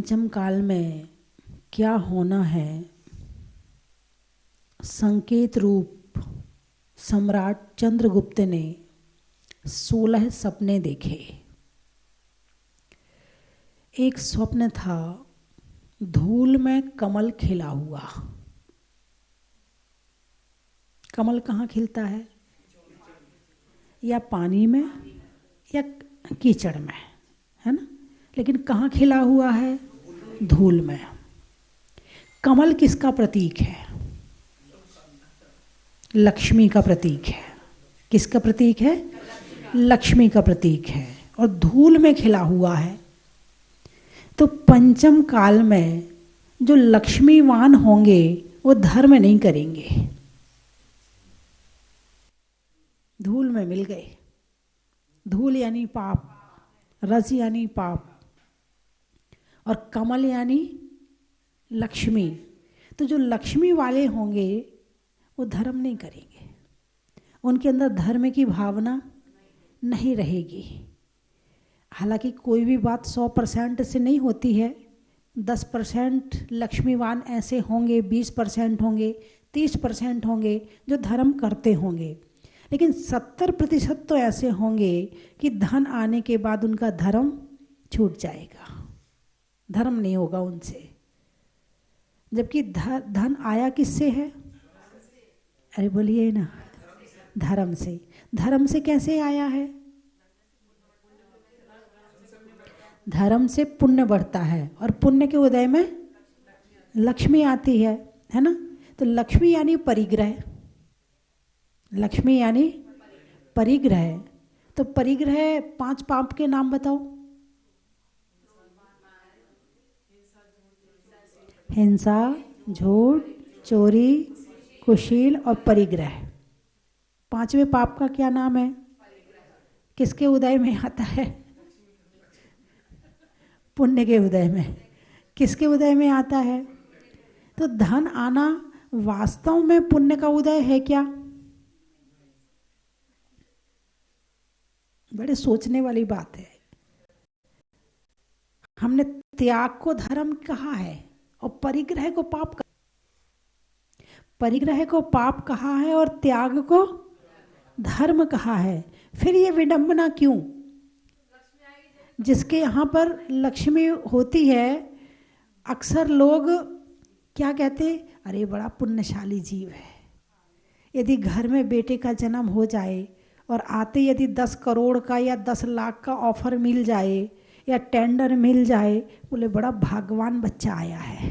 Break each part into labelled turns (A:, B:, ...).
A: पंचम काल में क्या होना है, संकेत रूप सम्राट चंद्रगुप्त ने 16 सपने देखे। एक स्वप्न था, धूल में कमल खिला हुआ। कमल कहाँ खिलता है? या पानी में या कीचड़ में, है ना? लेकिन कहाँ खिला हुआ है? धूल में। कमल किसका प्रतीक है? लक्ष्मी का प्रतीक है। किसका प्रतीक है? लक्ष्मी का प्रतीक है। और धूल में खिला हुआ है। तो पंचम काल में जो लक्ष्मीवान होंगे वो धर्म नहीं करेंगे। धूल में मिल गए। धूल यानी पाप, रस यानी पाप, और कमल यानी लक्ष्मी। तो जो लक्ष्मी वाले होंगे वो धर्म नहीं करेंगे, उनके अंदर धर्म की भावना नहीं रहेगी। हालांकि कोई भी बात 100% से नहीं होती है। 10% लक्ष्मीवान ऐसे होंगे, 20% होंगे, 30% होंगे जो धर्म करते होंगे, लेकिन 70% तो ऐसे होंगे कि धन आने के बाद उनका धर्म छूट जाएगा, धर्म नहीं होगा उनसे। जबकि धन आया किससे है? अरे बोलिए ना, धर्म से। धर्म से कैसे आया है? धर्म से पुण्य बढ़ता है, और पुण्य के उदय में लक्ष्मी आती है ना? तो लक्ष्मी यानी परिग्रह। लक्ष्मी यानी परिग्रह। तो परिग्रह 5 पाप के नाम बताओ। हिंसा, झूठ, चोरी, कुशील और परिग्रह। 5वें पाप का क्या नाम है? किसके उदय में आता है? पुण्य के उदय में। किसके उदय में आता है? तो धन आना वास्तव में पुण्य का उदय है क्या? बड़े सोचने वाली बात है। हमने त्याग को धर्म कहा है और परिग्रह को पाप कहा। परिग्रह को पाप कहा है और त्याग को धर्म कहा है। फिर ये विडंबना क्यों? जिसके यहाँ पर लक्ष्मी होती है, अक्सर लोग क्या कहते? अरे बड़ा पुण्यशाली जीव है। यदि घर में बेटे का जन्म हो जाए और आते यदि 10 करोड़ का या 10 लाख का ऑफर मिल जाए या टेंडर मिल जाए, बोले बड़ा भाग्यवान बच्चा आया है।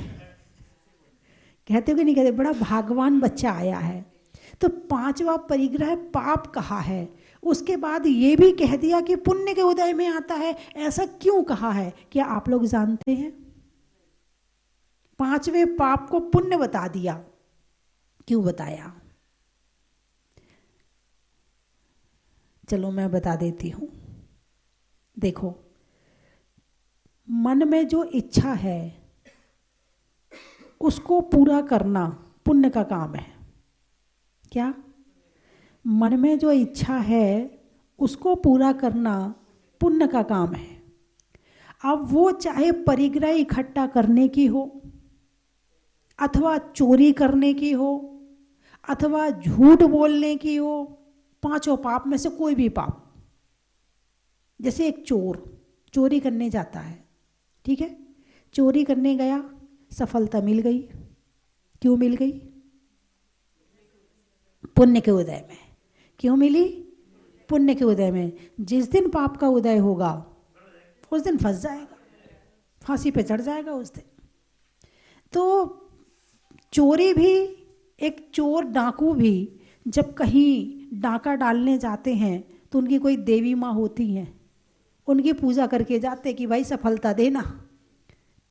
A: कहते हो कि नहीं कहते? बड़ा भाग्यवान बच्चा आया है। तो 5वां परिग्रह पाप कहा है, उसके बाद ये भी कह दिया कि पुण्य के उदय में आता है। ऐसा क्यों कहा है? क्या आप लोग जानते हैं? 5वें पाप को पुण्य बता दिया। क्यों बताया? चलो मैं बता देती हूं। देखो, मन में जो इच्छा है उसको पूरा करना पुण्य का काम है। क्या? मन में जो इच्छा है उसको पूरा करना पुण्य का काम है। अब वो चाहे परिग्रह इकट्ठा करने की हो, अथवा चोरी करने की हो, अथवा झूठ बोलने की हो, 5 पाप में से कोई भी पाप। जैसे एक चोर चोरी करने जाता है, ठीक है? चोरी करने गया, सफलता मिल गई। क्यों मिल गई? पुण्य के उदय में। क्यों मिली? पुण्य के उदय में। जिस दिन पाप का उदय होगा उस दिन फंस जाएगा, फांसी पे चढ़ जाएगा उस दिन। तो चोरी भी, एक चोर डाकू भी जब कहीं डाका डालने जाते हैं तो उनकी कोई देवी माँ होती हैं, उनकी पूजा करके जाते कि भाई सफलता देना।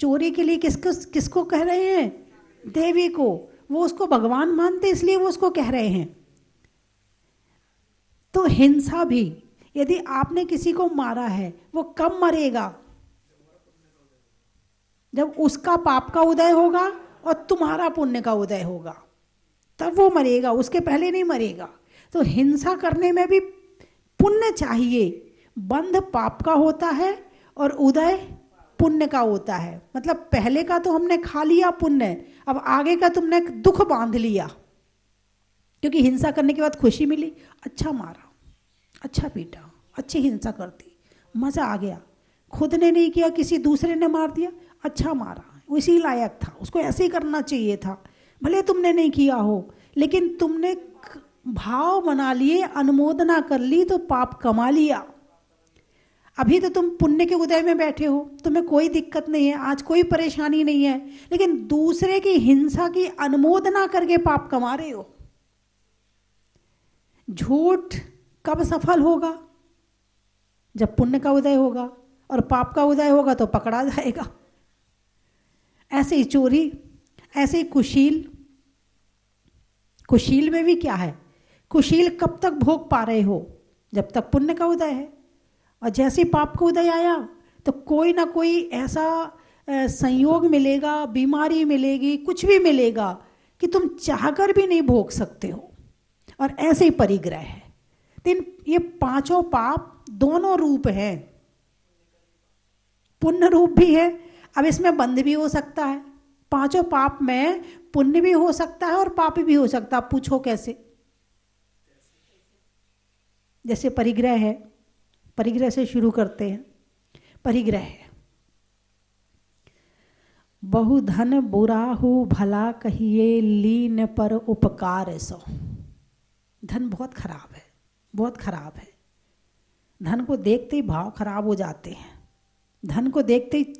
A: चोरी के लिए किसको कह रहे हैं? देवी को। वो उसको भगवान मानते इसलिए वो उसको कह रहे हैं। तो हिंसा भी, यदि आपने किसी को मारा है, वो कब मरेगा? जब उसका पाप का उदय होगा और तुम्हारा पुण्य का उदय होगा, तब वो मरेगा, उसके पहले नहीं मरेगा। तो हिंसा करने में भी पुण्य चाहिए। बंध पाप का होता है और उदय पुण्य का होता है। मतलब पहले का तो हमने खा लिया पुण्य, अब आगे का तुमने दुख बांध लिया, क्योंकि हिंसा करने के बाद खुशी मिली, अच्छा मारा, अच्छा पीटा, अच्छी हिंसा कर दी, मजा आ गया। खुद ने नहीं किया, किसी दूसरे ने मार दिया, अच्छा मारा, उसी लायक था, उसको ऐसे ही करना चाहिए था, भले तुमने नहीं किया हो, लेकिन तुमने भाव बना लिए, अनुमोदना कर ली तो पाप कमा लिया। अभी तो तुम पुण्य के उदय में बैठे हो, तुम्हें कोई दिक्कत नहीं है, आज कोई परेशानी नहीं है, लेकिन दूसरे की हिंसा की अनुमोदना करके पाप कमा रहे हो। झूठ कब सफल होगा? जब पुण्य का उदय होगा, और पाप का उदय होगा तो पकड़ा जाएगा। ऐसे ही चोरी, ऐसे ही कुशील। कुशील में भी क्या है? कुशील कब तक भोग पा रहे हो? जब तक पुण्य का उदय है। और जैसे ही पाप का उदय आया तो कोई ना कोई ऐसा संयोग मिलेगा, बीमारी मिलेगी, कुछ भी मिलेगा कि तुम चाहकर भी नहीं भोग सकते हो। और ऐसे ही परिग्रह है। ये पांचों पाप दोनों रूप हैं, पुण्य रूप भी है। अब इसमें बंध भी हो सकता है, पांचों पाप में पुण्य भी हो सकता है और पाप भी हो सकता है। आप पूछो कैसे? जैसे परिग्रह है, परिग्रह से शुरू करते हैं। परिग्रह है, बहु धन बुराहु भला कहिए, लीन पर उपकार सो। धन बहुत खराब है, बहुत खराब है। धन को देखते ही भाव खराब हो जाते हैं, धन को देखते ही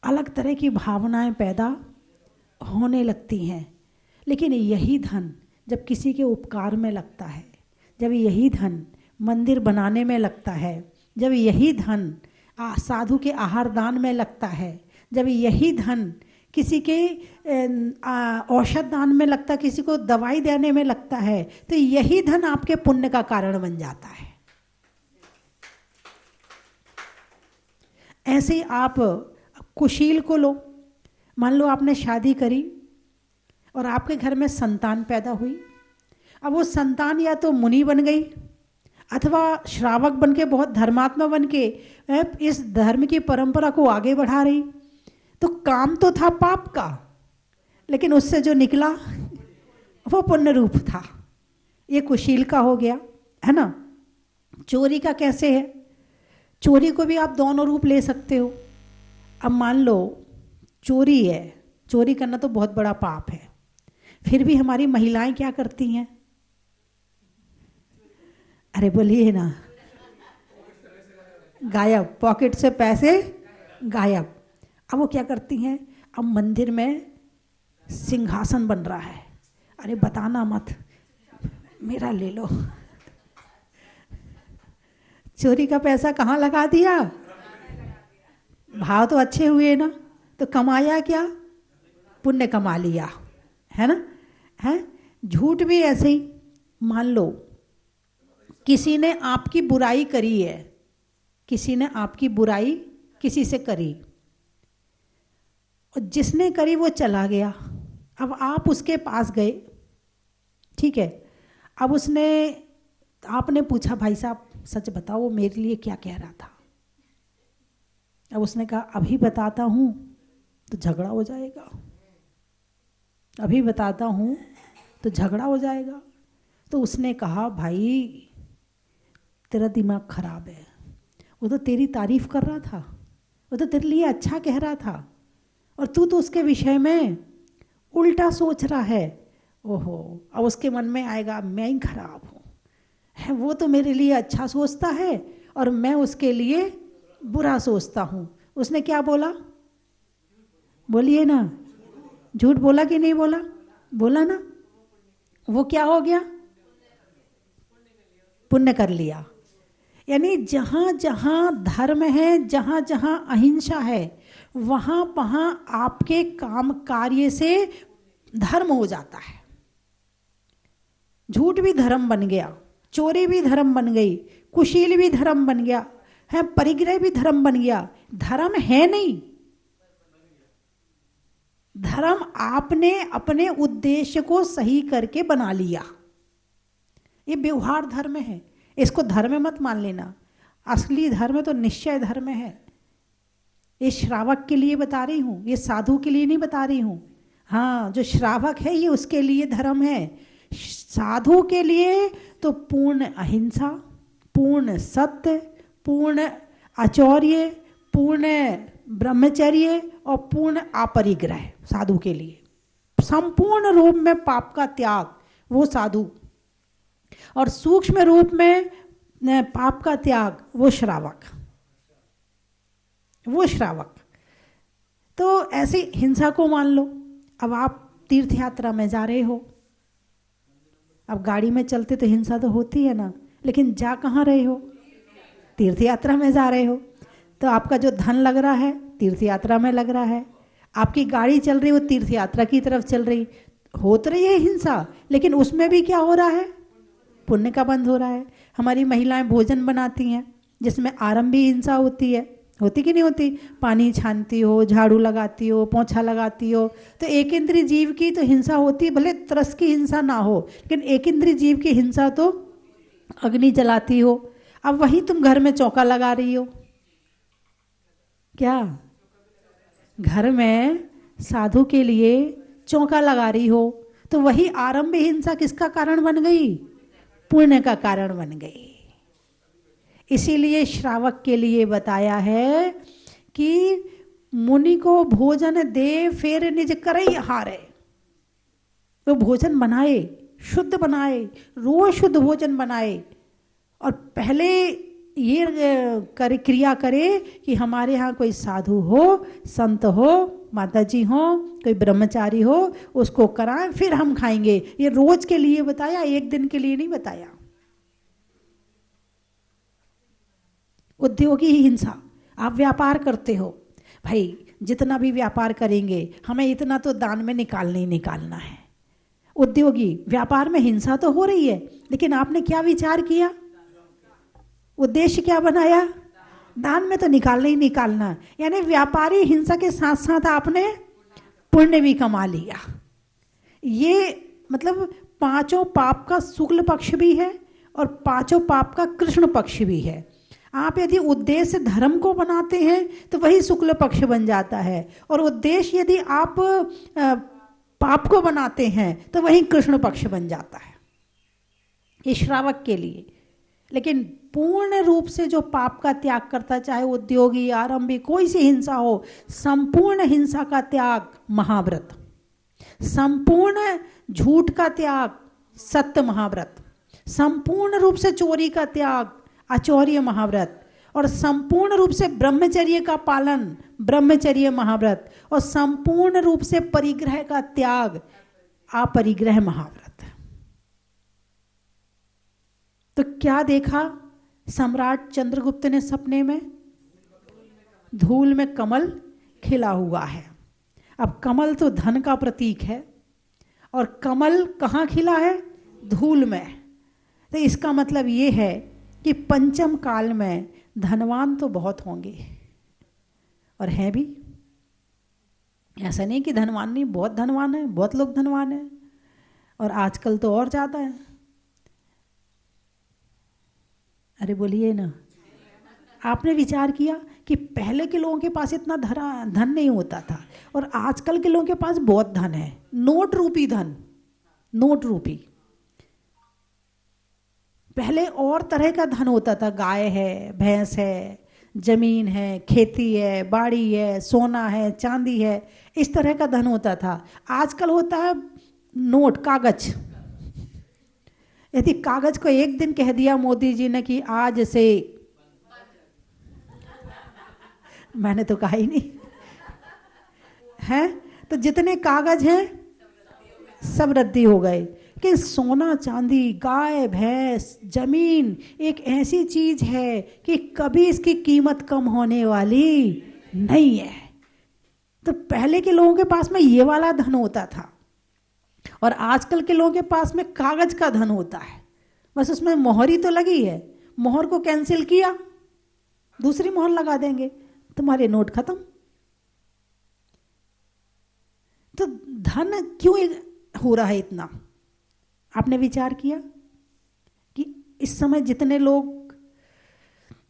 A: अलग तरह की भावनाएं पैदा होने लगती हैं। लेकिन यही धन जब किसी के उपकार में लगता है, जब यही धन मंदिर बनाने में लगता है, जब यही धन साधु के आहार दान में लगता है, जब यही धन किसी के औषध दान में लगता है, किसी को दवाई देने में लगता है, तो यही धन आपके पुण्य का कारण बन जाता है। ऐसे आप कुशील को लो। मान लो आपने शादी करी और आपके घर में संतान पैदा हुई। अब वो संतान या तो मुनि बन गई अथवा श्रावक बन के, बहुत धर्मात्मा बन के इस धर्म की परंपरा को आगे बढ़ा रही। तो काम तो था पाप का, लेकिन उससे जो निकला वो पुण्य रूप था। ये कुशील का हो गया, है ना। चोरी का कैसे है? चोरी को भी आप दोनों रूप ले सकते हो। अब मान लो चोरी है, चोरी करना तो बहुत बड़ा पाप है, फिर भी हमारी महिलाएं क्या करती हैं? अरे बोलिए ना, गायब, पॉकेट से पैसे गायब। अब वो क्या करती हैं? अब मंदिर में सिंहासन बन रहा है, अरे बताना मत, मेरा ले लो। चोरी का पैसा कहाँ लगा दिया? भाव तो अच्छे हुए ना, तो कमाया क्या? पुण्य कमा लिया, है ना। है झूठ भी ऐसे ही। मान लो किसी ने आपकी बुराई करी है, किसी ने आपकी बुराई किसी से करी, और जिसने करी वो चला गया। अब आप उसके पास गए, ठीक है। अब उसने, आपने पूछा भाई साहब सच बताओ वो मेरे लिए क्या कह रहा था। अब उसने कहा अभी बताता हूँ तो झगड़ा हो जाएगा, अभी बताता हूँ तो झगड़ा हो जाएगा। तो उसने कहा भाई तेरा दिमाग खराब है, वो तो तेरी तारीफ कर रहा था, वो तो तेरे लिए अच्छा कह रहा था, और तू तो उसके विषय में उल्टा सोच रहा है। ओहो, अब उसके मन में आएगा मैं ही खराब हूँ, है वो तो मेरे लिए अच्छा सोचता है और मैं उसके लिए बुरा सोचता हूँ। उसने क्या बोला? बोलिए ना, झूठ बोला कि नहीं बोला? बोला ना। वो क्या हो गया? पुण्य कर लिया। यानी जहाँ जहाँ धर्म है, जहाँ जहाँ अहिंसा है, वहाँ वहाँ आपके काम कार्य से धर्म हो जाता है। झूठ भी धर्म बन गया, चोरी भी धर्म बन गई, कुशील भी धर्म बन गया है, परिग्रह भी धर्म बन गया। धर्म है नहीं, धर्म आपने अपने उद्देश्य को सही करके बना लिया। ये व्यवहार धर्म है, इसको धर्म मत मान लेना। असली धर्म तो निश्चय धर्म है। ये श्रावक के लिए बता रही हूँ, ये साधु के लिए नहीं बता रही हूँ। हाँ, जो श्रावक है ये उसके लिए धर्म है। साधु के लिए तो पूर्ण अहिंसा, पूर्ण सत्य, पूर्ण आचौर्य, पूर्ण ब्रह्मचर्य और पूर्ण अपरिग्रह साधु के लिए। संपूर्ण रूप में पाप का त्याग वो साधु, और सूक्ष्म रूप में पाप का त्याग वो श्रावक, वो श्रावक। तो ऐसे हिंसा को मान लो, अब आप तीर्थ यात्रा में जा रहे हो, अब गाड़ी में चलते तो हिंसा तो होती है ना, लेकिन जा कहाँ रहे हो? तीर्थ यात्रा में जा रहे हो। तो आपका जो धन लग रहा है तीर्थ यात्रा में लग रहा है, आपकी गाड़ी चल रही है वो तीर्थ यात्रा की तरफ चल रही, हो तो रही है हिंसा, लेकिन उसमें भी क्या हो रहा है? पुण्य का बंध हो रहा है। हमारी महिलाएं भोजन बनाती हैं जिसमें आरंभी हिंसा होती है, होती कि नहीं होती? पानी छानती हो, झाड़ू लगाती हो, पोंछा लगाती हो, तो एक इंद्रिय जीव की तो हिंसा होती है, भले तरस की हिंसा ना हो, लेकिन एक इंद्रिय जीव की हिंसा तो अग्नि जलाती हो। अब वही तुम घर में चौका लगा रही हो, क्या घर में साधु के लिए चौका लगा रही हो, तो वही आरंभ हिंसा किसका कारण बन गई? पुण्य का कारण बन गई। इसीलिए श्रावक के लिए बताया है कि मुनि को भोजन दे फिर निज करई हारे। वो भोजन बनाए, शुद्ध बनाए, रोज शुद्ध भोजन बनाए, और पहले ये क्रिया करे कि हमारे यहाँ कोई साधु हो, संत हो, माताजी हो, कोई ब्रह्मचारी हो, उसको कराएं फिर हम खाएंगे। ये रोज के लिए बताया, एक दिन के लिए नहीं बताया। उद्योगी हिंसा, आप व्यापार करते हो, भाई जितना भी व्यापार करेंगे हमें इतना तो दान में निकालना ही निकालना है। उद्योगी व्यापार में हिंसा तो हो रही है, लेकिन आपने क्या विचार किया? उद्देश्य क्या बनाया? दान में तो निकालना ही निकालना। यानी व्यापारी हिंसा के साथ साथ आपने पुण्य भी कमा लिया। ये मतलब पांचों पाप का शुक्ल पक्ष भी है और पांचों पाप का कृष्ण पक्ष भी है। आप यदि उद्देश्य धर्म को बनाते हैं तो वही शुक्ल पक्ष बन जाता है, और उद्देश्य यदि आप पाप को बनाते हैं तो वही कृष्ण पक्ष बन जाता है। ये श्रावक के लिए। लेकिन पूर्ण रूप से जो पाप का त्याग करता, चाहे उद्योगी, आरंभी, कोई सी हिंसा हो, संपूर्ण हिंसा का त्याग महाव्रत, संपूर्ण झूठ का त्याग सत्य महाव्रत, संपूर्ण रूप से चोरी का त्याग आचौर्य महाव्रत, और संपूर्ण रूप से ब्रह्मचर्य का पालन ब्रह्मचर्य महाव्रत, और संपूर्ण रूप से परिग्रह का त्याग अपरिग्रह महाव्रत। तो क्या देखा सम्राट चंद्रगुप्त ने सपने में? धूल में कमल खिला हुआ है। अब कमल तो धन का प्रतीक है, और कमल कहाँ खिला है? धूल में। तो इसका मतलब ये है कि पंचम काल में धनवान तो बहुत होंगे, और हैं भी। ऐसा नहीं कि धनवान नहीं, बहुत धनवान है, बहुत लोग धनवान हैं, और आजकल तो और ज़्यादा है। अरे बोलिए ना, आपने विचार किया कि पहले के लोगों के पास इतना धन नहीं होता था, और आजकल के लोगों के पास बहुत धन है। नोट रूपी धन, नोट रूपी। पहले और तरह का धन होता था, गाय है, भैंस है, जमीन है, खेती है, बाड़ी है, सोना है, चांदी है, इस तरह का धन होता था। आजकल होता है नोट, कागज। यदि कागज को एक दिन कह दिया मोदी जी ने कि आज से, मैंने तो कहा ही नहीं है, तो जितने कागज हैं सब रद्दी हो गए। कि सोना चांदी, गाय भैंस, जमीन एक ऐसी चीज है कि कभी इसकी कीमत कम होने वाली नहीं है। तो पहले के लोगों के पास में ये वाला धन होता था, और आजकल के लोगों के पास में कागज का धन होता है। बस उसमें मोहर ही तो लगी है, मोहर को कैंसिल किया, दूसरी मोहर लगा देंगे, तुम्हारे नोट खत्म। तो धन क्यों हो रहा है इतना? आपने विचार किया कि इस समय जितने लोग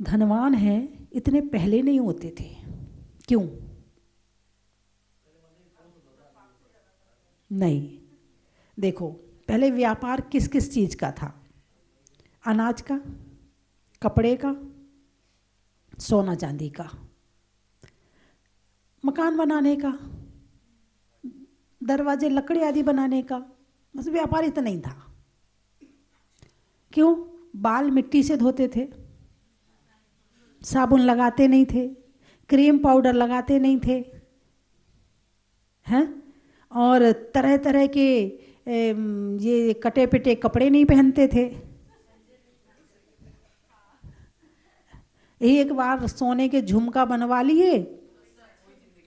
A: धनवान हैं इतने पहले नहीं होते थे। क्यों? नहीं, देखो पहले व्यापार किस किस चीज का था? अनाज का, कपड़े का, सोना चांदी का, मकान बनाने का, दरवाजे लकड़ी आदि बनाने का, बस व्यापार इतना ही था। क्यों? बाल मिट्टी से धोते थे, साबुन लगाते नहीं थे, क्रीम पाउडर लगाते नहीं थे, हैं? और तरह तरह के ये कटे पिटे कपड़े नहीं पहनते थे। एक बार सोने के झुमका बनवा लिए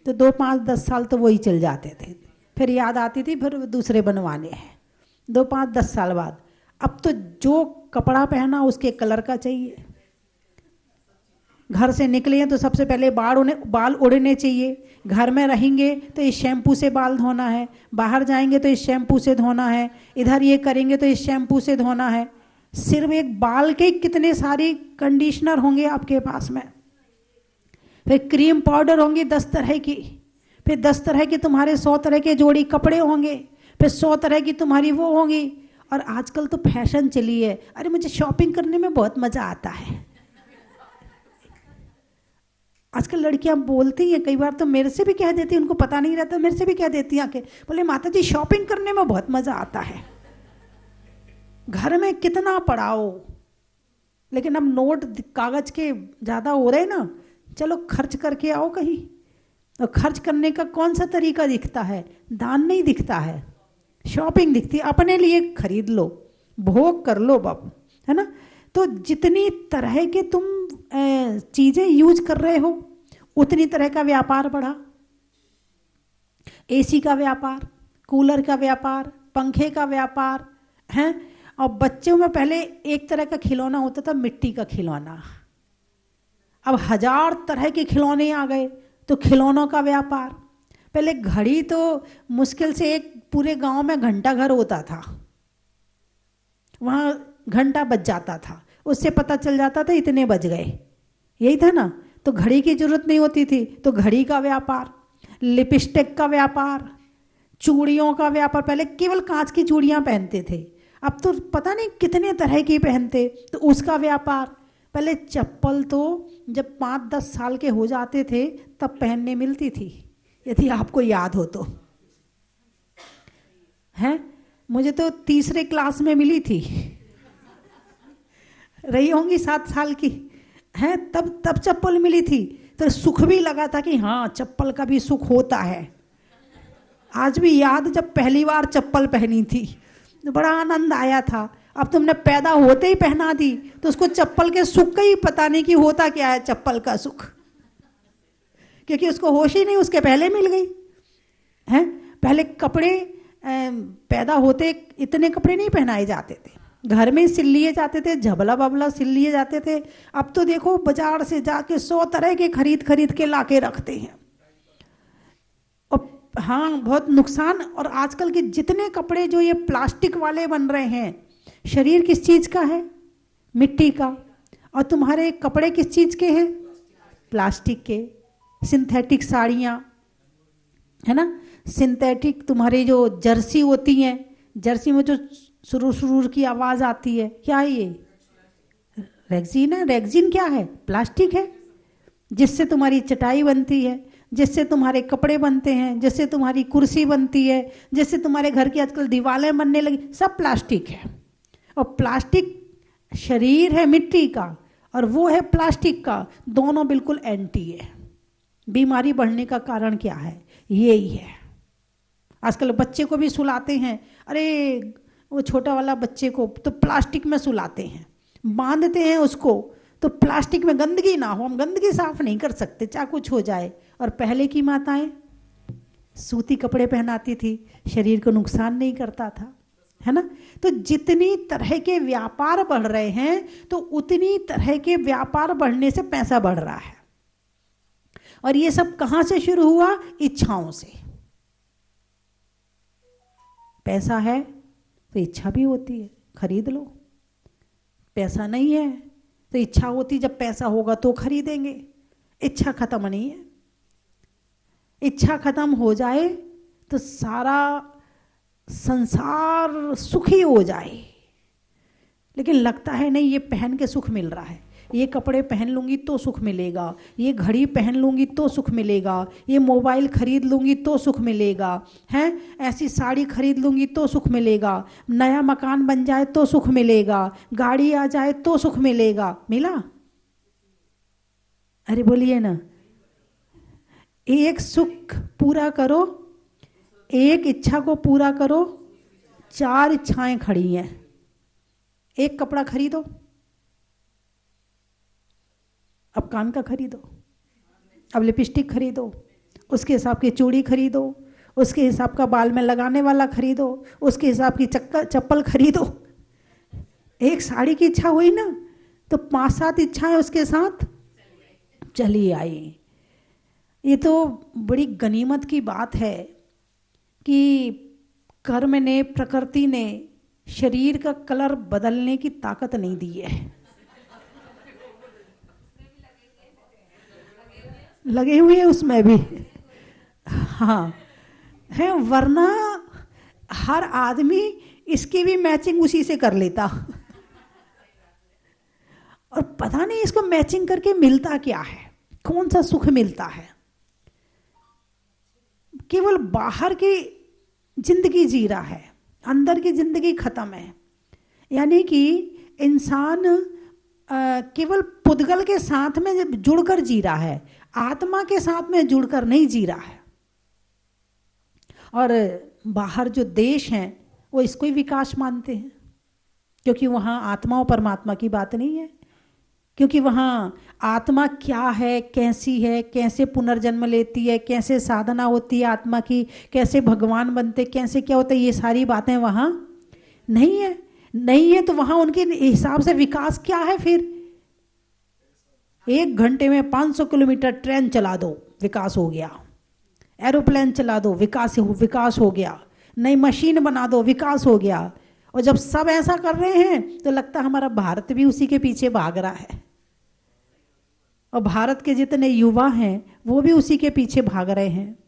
A: तो 2, 5, 10 साल तो वही चल जाते थे, फिर याद आती थी फिर दूसरे बनवाने हैं 2, 5, 10 साल बाद। अब तो जो कपड़ा पहना उसके कलर का चाहिए। घर से निकले हैं तो सबसे पहले बाल उड़ने चाहिए। घर में रहेंगे तो इस शैम्पू से बाल धोना है, बाहर जाएंगे तो इस शैम्पू से धोना है, इधर ये करेंगे तो इस शैम्पू से धोना है। सिर्फ एक बाल के कितने सारे कंडीशनर होंगे आपके पास में, फिर क्रीम पाउडर होंगी 10 तरह की, फिर 10 तरह के तुम्हारे 100 तरह के जोड़ी कपड़े होंगे, फिर 100 तरह की तुम्हारी वो होंगी। और आजकल तो फैशन चली है, अरे मुझे शॉपिंग करने में बहुत मजा आता है। आजकल लड़कियां बोलती हैं, कई बार तो मेरे से भी कह देती हैं, उनको पता नहीं रहता, मेरे से भी कह देती हैं कि बोले माता जी शॉपिंग करने में बहुत मजा आता है। घर में कितना पड़ाओ, लेकिन अब नोट कागज के ज्यादा हो रहे ना, चलो खर्च करके आओ कहीं। और खर्च करने का कौन सा तरीका दिखता है? दान नहीं दिखता है, शॉपिंग दिखती है। अपने लिए खरीद लो, भोग कर लो बाप, है ना। तो जितनी तरह के तुम चीजें यूज कर रहे हो उतनी तरह का व्यापार बढ़ा। एसी का व्यापार, कूलर का व्यापार, पंखे का व्यापार है। और बच्चों में पहले एक तरह का खिलौना होता था, मिट्टी का खिलौना। अब 1000 तरह के खिलौने आ गए, तो खिलौनों का व्यापार। पहले घड़ी तो मुश्किल से एक पूरे गांव में घंटा घर होता था, वहां घंटा बज जाता था, उससे पता चल जाता था इतने बज गए, यही था ना। तो घड़ी की जरूरत नहीं होती थी, तो घड़ी का व्यापार। लिपस्टिक का व्यापार, चूड़ियों का व्यापार। पहले केवल कांच की चूड़ियां पहनते थे, अब तो पता नहीं कितने तरह की पहनते, तो उसका व्यापार। पहले चप्पल तो जब 5-10 साल के हो जाते थे तब पहनने मिलती थी, यदि आपको याद हो तो, है। मुझे तो 3रे क्लास में मिली थी, रही होंगी 7 साल की, है। तब चप्पल मिली थी, तो सुख भी लगा था कि हाँ चप्पल का भी सुख होता है। आज भी याद, जब पहली बार चप्पल पहनी थी तो बड़ा आनंद आया था। अब तुमने पैदा होते ही पहना दी तो उसको चप्पल के सुख का ही पता नहीं कि होता क्या है चप्पल का सुख, क्योंकि उसको होश ही नहीं, उसके पहले मिल गई है। पहले कपड़े पैदा होते इतने कपड़े नहीं पहनाए जाते थे, घर में सिल लिए जाते थे, झबला बबला सिल लिए जाते थे। अब तो देखो बाजार से जाके 100 तरह के खरीद के लाके रखते हैं। और हाँ, बहुत नुकसान। और आजकल के जितने कपड़े जो ये प्लास्टिक वाले बन रहे हैं, शरीर किस चीज का है? मिट्टी का। और तुम्हारे कपड़े किस चीज के हैं? प्लास्टिक के। सिंथेटिक साड़ियाँ, है ना, सिंथेटिक। तुम्हारी जो जर्सी होती हैं, जर्सी में जो सुरूर सुरूर की आवाज आती है, क्या है ये? रेक्सीन है। रेक्सीन क्या है? प्लास्टिक है, जिससे तुम्हारी चटाई बनती है, जिससे तुम्हारे कपड़े बनते हैं, जिससे तुम्हारी कुर्सी बनती है, जिससे तुम्हारे घर की आजकल दीवारें बनने लगी, सब प्लास्टिक है। और प्लास्टिक शरीर है मिट्टी का और वो है प्लास्टिक का, दोनों बिल्कुल एंटी है। बीमारी बढ़ने का कारण क्या है? यही है। आजकल बच्चे को भी सुलाते हैं, अरे वो छोटा वाला बच्चे को तो प्लास्टिक में सुलाते हैं, बांधते हैं उसको, तो प्लास्टिक में गंदगी ना हो, हम गंदगी साफ नहीं कर सकते चाहे कुछ हो जाए। और पहले की माताएं सूती कपड़े पहनाती थी, शरीर को नुकसान नहीं करता था, है ना। तो जितनी तरह के व्यापार बढ़ रहे हैं तो उतनी तरह के व्यापार बढ़ने से पैसा बढ़ रहा है। और ये सब कहां से शुरू हुआ? इच्छाओं से। पैसा है तो इच्छा भी होती है, खरीद लो। पैसा नहीं है तो इच्छा होती, जब पैसा होगा तो खरीदेंगे। इच्छा खत्म नहीं है। इच्छा खत्म हो जाए तो सारा संसार सुखी हो जाए, लेकिन लगता है नहीं ये पहन के सुख मिल रहा है, ये कपड़े पहन लूँगी तो सुख मिलेगा, ये घड़ी पहन लूँगी तो सुख मिलेगा, ये मोबाइल खरीद लूँगी तो सुख मिलेगा, हैं ऐसी साड़ी खरीद लूँगी तो सुख मिलेगा, नया मकान बन जाए तो सुख मिलेगा, गाड़ी आ जाए तो सुख मिलेगा। मिला? अरे बोलिए ना। एक सुख पूरा करो, एक इच्छा को पूरा करो, 4 इच्छाएं खड़ी हैं। एक कपड़ा खरीदो, अब कान का खरीदो, अब लिपस्टिक खरीदो, उसके हिसाब की चूड़ी खरीदो, उसके हिसाब का बाल में लगाने वाला खरीदो, उसके हिसाब की चप्पल खरीदो। एक साड़ी की इच्छा हुई ना तो 5-7 इच्छाएं उसके साथ चली आई। ये तो बड़ी गनीमत की बात है कि कर्म ने, प्रकृति ने शरीर का कलर बदलने की ताकत नहीं दी है। लगे हुए हैं उसमें भी, हाँ है, वरना हर आदमी इसकी भी मैचिंग उसी से कर लेता। और पता नहीं इसको मैचिंग करके मिलता क्या है, कौन सा सुख मिलता है। केवल बाहर की जिंदगी जी रहा है, अंदर की जिंदगी खत्म है। यानी कि इंसान केवल पुद्गल के साथ में जुड़कर जी रहा है, आत्मा के साथ में जुड़कर नहीं जी रहा है। और बाहर जो देश हैं वो इसको ही विकास मानते हैं, क्योंकि वहाँ आत्मा और परमात्मा की बात नहीं है, क्योंकि वहाँ आत्मा क्या है, कैसी है, कैसे पुनर्जन्म लेती है, कैसे साधना होती है आत्मा की, कैसे भगवान बनते, कैसे क्या होता है, ये सारी बातें वहाँ नहीं है। नहीं है तो वहाँ उनके हिसाब से विकास क्या है फिर? 1 घंटे में 500 किलोमीटर ट्रेन चला दो, विकास हो गया। एरोप्लेन चला दो, विकास हो गया। नई मशीन बना दो, विकास हो गया। और जब सब ऐसा कर रहे हैं तो लगता है हमारा भारत भी उसी के पीछे भाग रहा है, और भारत के जितने युवा हैं वो भी उसी के पीछे भाग रहे हैं।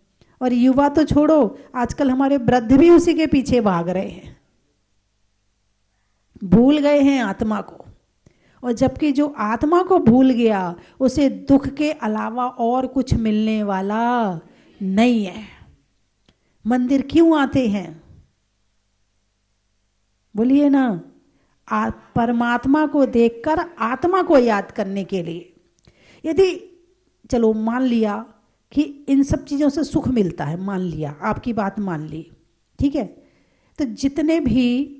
A: और युवा तो छोड़ो, आजकल हमारे वृद्ध भी उसी के पीछे भाग रहे हैं, भूल गए हैं आत्मा को। और जबकि जो आत्मा को भूल गया उसे दुख के अलावा और कुछ मिलने वाला नहीं है। मंदिर क्यों आते हैं? बोलिए ना, परमात्मा को देखकर आत्मा को याद करने के लिए। यदि चलो मान लिया कि इन सब चीज़ों से सुख मिलता है, मान लिया, आपकी बात मान ली, ठीक है, तो जितने भी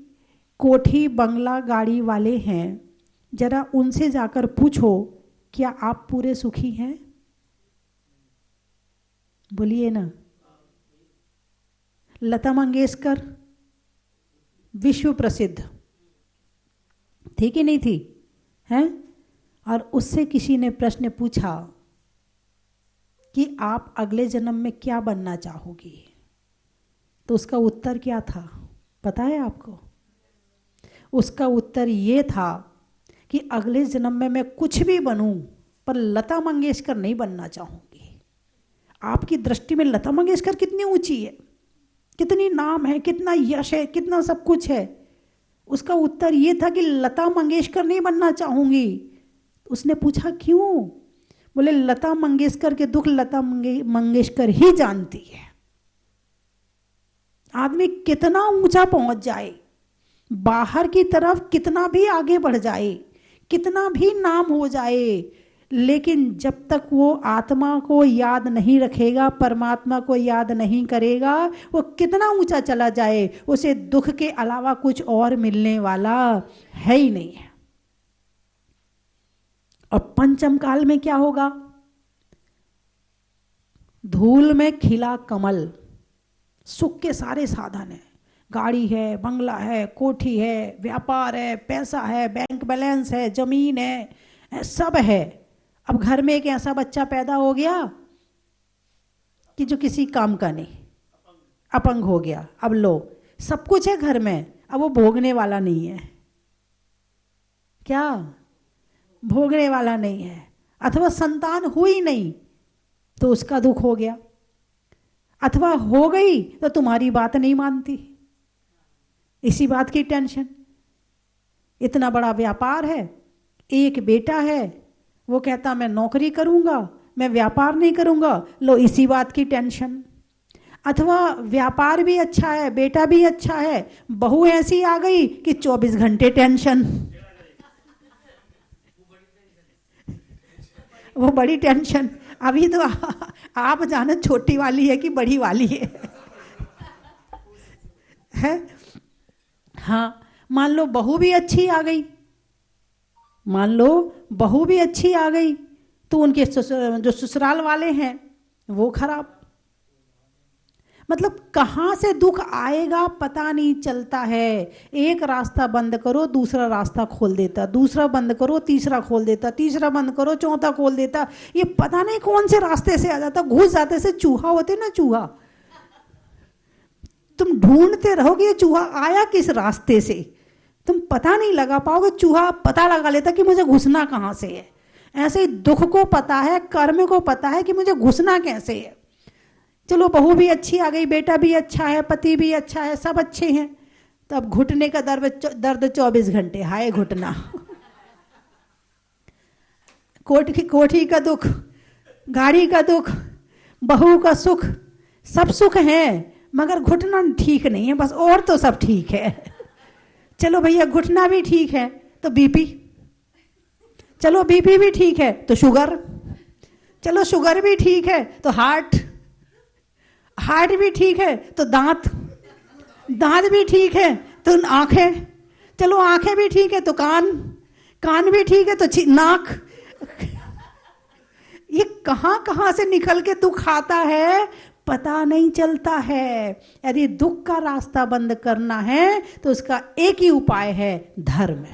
A: कोठी बंगला गाड़ी वाले हैं जरा उनसे जाकर पूछो क्या आप पूरे सुखी हैं? बोलिए ना। लता मंगेशकर विश्व प्रसिद्ध थी कि नहीं थी? हैं? और उससे किसी ने प्रश्न पूछा कि आप अगले जन्म में क्या बनना चाहोगी, तो उसका उत्तर क्या था पता है आपको? उसका उत्तर ये था कि अगले जन्म में मैं कुछ भी बनूं पर लता मंगेशकर नहीं बनना चाहूंगी। आपकी दृष्टि में लता मंगेशकर कितनी ऊंची है, कितनी नाम है, कितना यश है, कितना सब कुछ है। उसका उत्तर ये था कि लता मंगेशकर नहीं बनना चाहूंगी। उसने पूछा क्यों? बोले लता मंगेशकर के दुख लता मंगेशकर ही जानती है। आदमी कितना ऊंचा पहुंच जाए, बाहर की तरफ कितना भी आगे बढ़ जाए, कितना भी नाम हो जाए, लेकिन जब तक वो आत्मा को याद नहीं रखेगा, परमात्मा को याद नहीं करेगा, वो कितना ऊंचा चला जाए उसे दुख के अलावा कुछ और मिलने वाला है ही नहीं है। और पंचम काल में क्या होगा? धूल में खिला कमल। सुख के सारे साधन है, गाड़ी है, बंगला है, कोठी है, व्यापार है, पैसा है, बैंक बैलेंस है, जमीन है, सब है। अब घर में एक ऐसा बच्चा पैदा हो गया कि जो किसी काम का नहीं, अपंग हो गया। अब लो सब कुछ है घर में, अब वो भोगने वाला नहीं है। क्या? भोगने वाला नहीं है। अथवा संतान हुई नहीं तो उसका दुख हो गया। अथवा हो गई तो तुम्हारी बात नहीं मानती, इसी बात की टेंशन। इतना बड़ा व्यापार है, एक बेटा है, वो कहता मैं नौकरी करूंगा, मैं व्यापार नहीं करूंगा, लो इसी बात की टेंशन। अथवा व्यापार भी अच्छा है, बेटा भी अच्छा है, बहू ऐसी आ गई कि 24 घंटे टेंशन। वो बड़ी टेंशन। अभी तो आप जाने छोटी वाली है कि बड़ी वाली है? हाँ, मान लो बहू भी अच्छी आ गई, मान लो बहू भी अच्छी आ गई, तो उनके जो ससुराल वाले हैं वो खराब। मतलब कहाँ से दुख आएगा पता नहीं चलता है। एक रास्ता बंद करो दूसरा रास्ता खोल देता, दूसरा बंद करो तीसरा खोल देता, तीसरा बंद करो चौथा खोल देता। ये पता नहीं कौन से रास्ते से आ जाता, घुस जाते से चूहा होते ना, चूहा। तुम ढूंढते रहोगे ये चूहा आया किस रास्ते से, तुम पता नहीं लगा पाओगे। चूहा पता लगा लेता कि मुझे घुसना कहाँ से है। ऐसे ही दुख को पता है, कर्म को पता है कि मुझे घुसना कैसे है। चलो बहू भी अच्छी आ गई, बेटा भी अच्छा है, पति भी अच्छा है, सब अच्छे हैं, तब घुटने का दर्द 24 घंटे, हाय घुटना। कोठी का दुख, गाड़ी का दुख, बहू का सुख, सब सुख है मगर घुटना ठीक नहीं है बस, और तो सब ठीक है। चलो भैया घुटना भी ठीक है तो बीपी, चलो बीपी भी ठीक है तो शुगर, चलो शुगर भी ठीक है तो हार्ट भी ठीक है तो दांत भी ठीक है तो आंखें, चलो आंखें भी ठीक है तो कान भी ठीक है तो नाक। ये कहां से निकल के दुख आता है पता नहीं चलता है। यदि दुख का रास्ता बंद करना है तो उसका एक ही उपाय है, धर्म।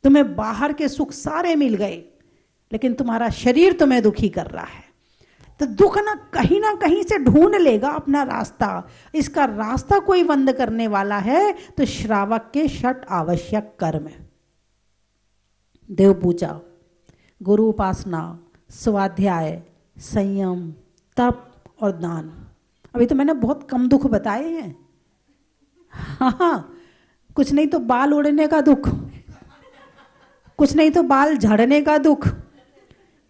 A: तुम्हें बाहर के सुख सारे मिल गए लेकिन तुम्हारा शरीर तुम्हें दुखी कर रहा है, तो दुख ना कहीं से ढूंढ लेगा अपना रास्ता। इसका रास्ता कोई बंद करने वाला है तो श्रावक के 6 आवश्यक कर्म, देव पूजा, गुरु उपासना, स्वाध्याय, संयम, तप और दान। अभी तो मैंने बहुत कम दुख बताए हैं। हाँ, कुछ नहीं तो बाल उड़ने का दुख, कुछ नहीं तो बाल झड़ने का दुख,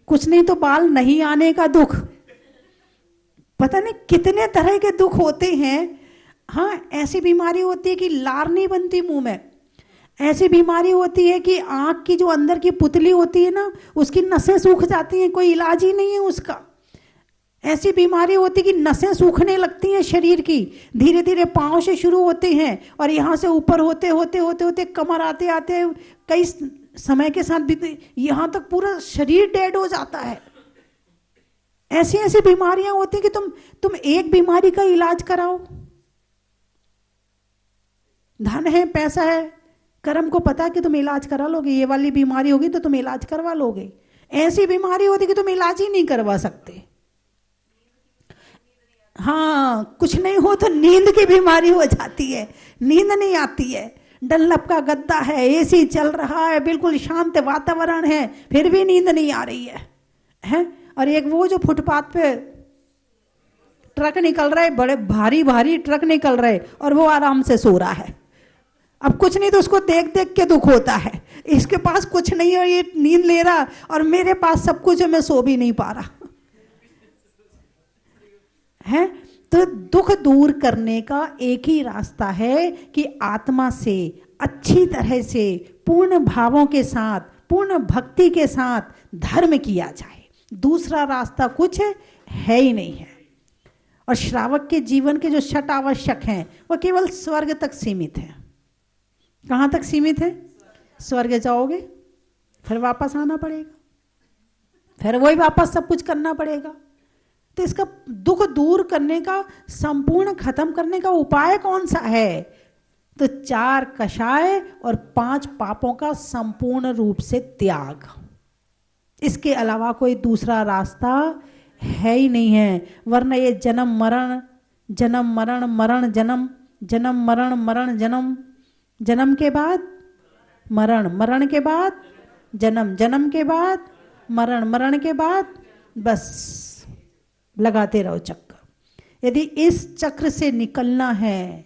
A: कुछ नहीं तो बाल नहीं आने का दुख, पता नहीं कितने तरह के दुख होते हैं। हाँ, ऐसी बीमारी होती है कि लार नहीं बनती मुंह में, ऐसी बीमारी होती है कि आंख की जो अंदर की पुतली होती है ना उसकी नसें सूख जाती हैं, कोई इलाज ही नहीं है उसका। ऐसी बीमारी होती है कि नसें सूखने लगती हैं शरीर की, धीरे धीरे पाँव से शुरू होते हैं और यहाँ से ऊपर होते होते होते होते कमर आते आते कई समय के साथ भी यहाँ तक पूरा शरीर डेड हो जाता है। ऐसी ऐसी बीमारियां होती कि तुम एक बीमारी का इलाज कराओ, धन है, पैसा है, कर्म को पता कि तुम इलाज करा लोगे, ये वाली बीमारी होगी तो तुम इलाज करवा लोगे। ऐसी बीमारी होती कि तुम इलाज ही नहीं करवा सकते। हाँ, कुछ नहीं हो तो नींद की बीमारी हो जाती है, नींद नहीं आती है, डनलप का गद्दा है, एसी चल रहा है, बिल्कुल शांत वातावरण है, फिर भी नींद नहीं आ रही है? और एक वो जो फुटपाथ पे ट्रक निकल रहे, बड़े भारी भारी ट्रक निकल रहे और वो आराम से सो रहा है। अब कुछ नहीं तो उसको देख देख के दुख होता है, इसके पास कुछ नहीं है, ये नींद ले रहा और मेरे पास सब कुछ है, मैं सो भी नहीं पा रहा है। तो दुख दूर करने का एक ही रास्ता है कि आत्मा से अच्छी तरह से पूर्ण भावों के साथ, पूर्ण भक्ति के साथ धर्म किया जाए। दूसरा रास्ता कुछ है ही नहीं है। और श्रावक के जीवन के जो 6 आवश्यक हैं वो केवल स्वर्ग तक सीमित है। कहाँ तक सीमित है? स्वर्ग जाओगे फिर वापस आना पड़ेगा, फिर वही वापस सब कुछ करना पड़ेगा। तो इसका दुख दूर करने का, संपूर्ण खत्म करने का उपाय कौन सा है? तो 4 कषाय और 5 पापों का संपूर्ण रूप से त्याग। इसके अलावा कोई दूसरा रास्ता है ही नहीं है। वरना ये जन्म मरण, जन्म मरण, मरण जन्म, जन्म मरण, मरण जन्म, जन्म के बाद मरण, मरण के बाद जन्म, जन्म के बाद मरण, मरण के बाद बस लगाते रहो चक्कर। यदि इस चक्र से निकलना है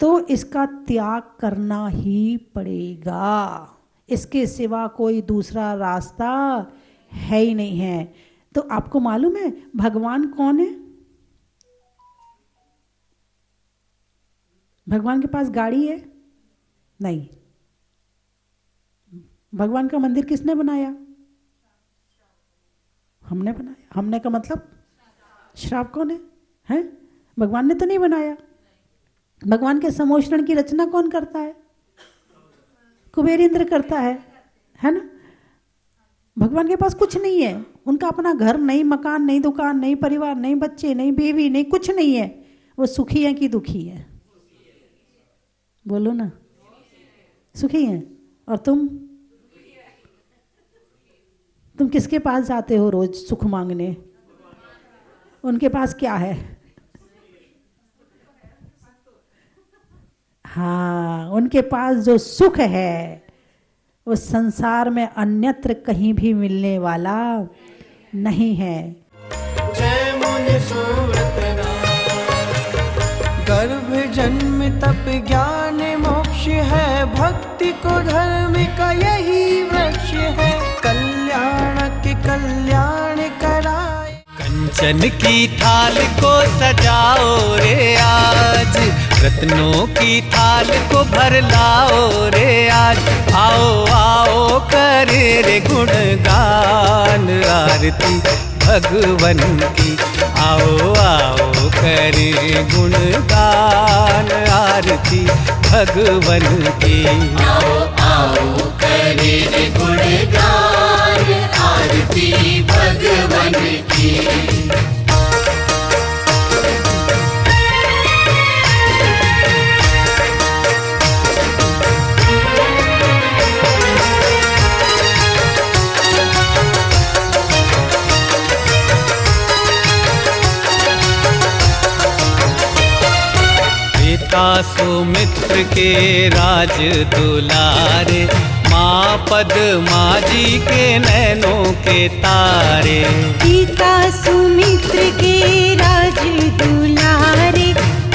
A: तो इसका त्याग करना ही पड़ेगा, इसके सिवा कोई दूसरा रास्ता है ही नहीं है। तो आपको मालूम है भगवान कौन है? भगवान के पास गाड़ी है? नहीं। भगवान का मंदिर किसने बनाया? हमने बनाया। हमने का मतलब श्राप कौन है? हैं? भगवान ने तो नहीं बनाया। भगवान के समोषण की रचना कौन करता है? कुबेर इंद्र करता है ना? भगवान के पास कुछ नहीं है, उनका अपना घर नहीं, मकान नहीं, दुकान नहीं, परिवार नहीं, बच्चे नहीं, बीवी नहीं, कुछ नहीं है। वो सुखी है कि दुखी है? बोलो ना, सुखी है। और तुम किसके पास जाते हो रोज सुख मांगने? उनके पास क्या है? हाँ, उनके पास जो सुख है वो संसार में अन्यत्र कहीं भी मिलने वाला नहीं है।
B: जय मुनि सुव्रत गर्भ जन्म तप ज्ञान मोक्ष है, भक्ति को धर्म का यही वृक्ष है, कल्याण के कल्याण कराए। कंचन की थाल को सजाओ रे आज, रत्नों की थाल को भर लाओ रे आज। आओ आओ करे रे गुणगान आरती भगवन की, आओ आओ करे गुणगान आरती भगवन की।
C: आओ आओ करे रे गुणगान आरती भगवन की।
B: सुमित्र के राज दुलारे, माँ पद्मा जी के नैनों के तारे।
D: पिता सुमित्र के राज दुलारे,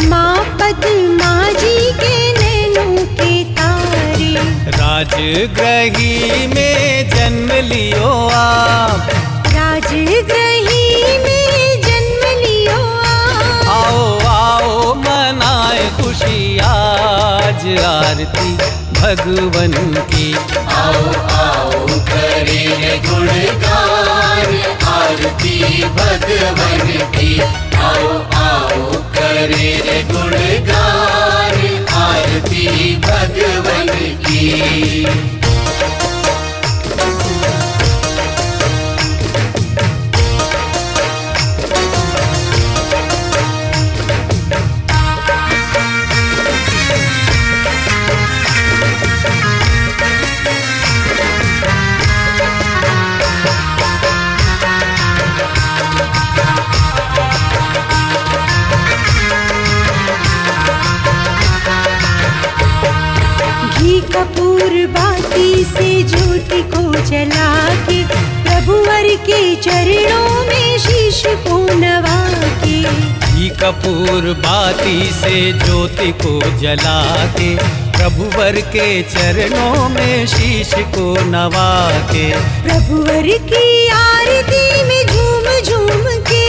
D: माँ पद्मा जी के नैनों के तारे।
B: राजगृही में जन्म लियो आप,
D: राजगृही में जन्म लियो आप।
B: आओ आओ मनाए खुशी आज आरती भगवन की।
C: आओ आओ करे रे गुणगान आरती भगवन की। आओ आओ करे रे गुणगान आरती भगवन की।
D: कपूर बाती से ज्योति को जला के, प्रभुवर के चरणों में शीश को नवा के।
B: घी कपूर बाती से ज्योति को जला के, प्रभुवर के चरणों में शीश को नवा के।
D: प्रभुवर की आरती में झूम झूम के,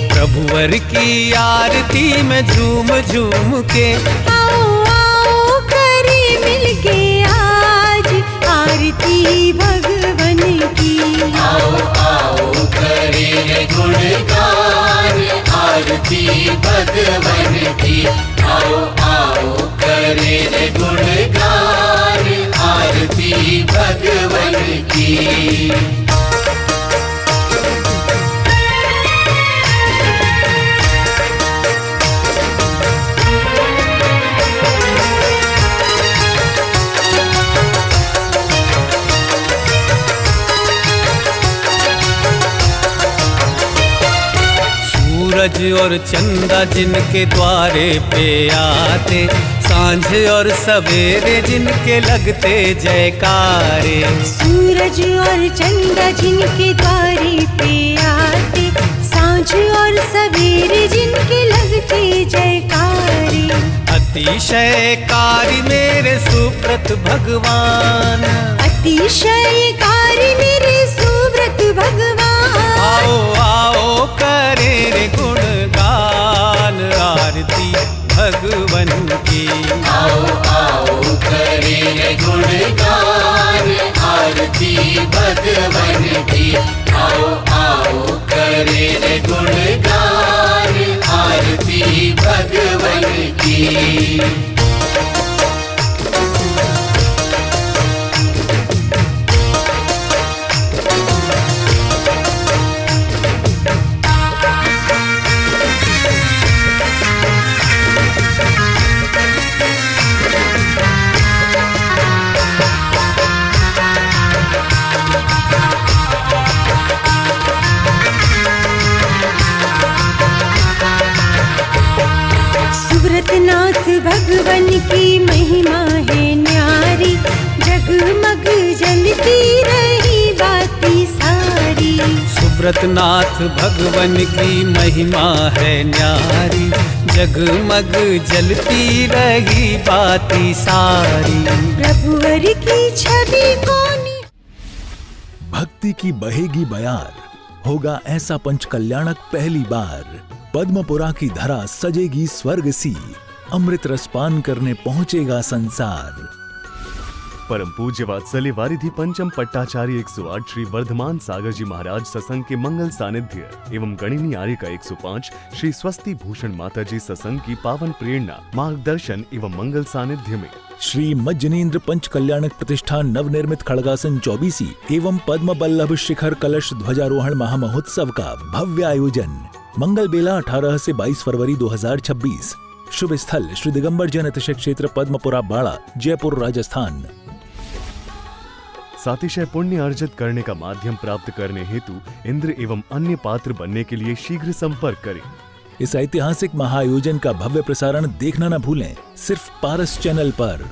B: प्रभुवर की आरती में झूम झूम के।
D: आओ आओ करे मिलके आज आरती भगवन की।
C: आओ आओ करे रे गुणगान आरती भगवन की। आओ आओ करे रे गुणगान आरती भगवन की।
B: सूरज और चंदा जिनके द्वारे पे आते, सांझ और सवेरे जिनके लगते जयकारे।
D: सूरज और चंदा जिनके द्वारे पे आते, सांझ साँझ और सवेरे जिनके लगते जयकारे।
B: अतिशयकारी मेरे सुब्रत भगवान,
D: अतिशयकारी मेरे सुब्रत भगवान।
B: आओ आओ करे रे गुणगान, आरती भगवन की।
C: आओ आओ करे रे गुणगान, आरती भगवन की। आओ आओ करे रे गुणगान, आरती भगवन की।
D: सुब्रतनाथ भगवन की महिमा है न्यारी, जगमग जलती रही बाती सारी।
B: सुब्रतनाथ भगवन की महिमा है न्यारी, जगमग जलती रही बाती सारी।
D: प्रभुवर की छवि कोनी।
E: भक्ति की बहेगी बयार, होगा ऐसा पंचकल्याणक पहली बार। पद्मपुरा की धरा सजेगी स्वर्ग सी, अमृत रसपान करने पहुंचेगा संसार।
F: परम पूज्य वात्सल्य वारिधि पंचम पट्टाचार्य 108 श्री वर्धमान सागर जी महाराज सत्संग के मंगल सानिध्य एवं गणिनी आर्य का 105 श्री स्वस्ति भूषण माता जी सत्संग की पावन प्रेरणा, मार्गदर्शन एवं मंगल सानिध्य में
E: श्री मज्जनेन्द्र पंच कल्याणक प्रतिष्ठान नवनिर्मित खड़गासन 24 एवं पद्म बल्लभ शिखर कलश ध्वजारोहण महामहोत्सव का भव्य आयोजन। मंगल बेला 18 से 22 फरवरी 2026। शुभ स्थल श्री दिगंबर जैन अतिशय क्षेत्र पद्मपुरा बाड़ा, जयपुर, राजस्थान।
F: सातिशय पुण्य अर्जित करने का माध्यम प्राप्त करने हेतु इंद्र एवं अन्य पात्र बनने के लिए शीघ्र संपर्क करें।
E: इस ऐतिहासिक महाआयोजन का भव्य प्रसारण देखना न भूलें, सिर्फ पारस चैनल पर।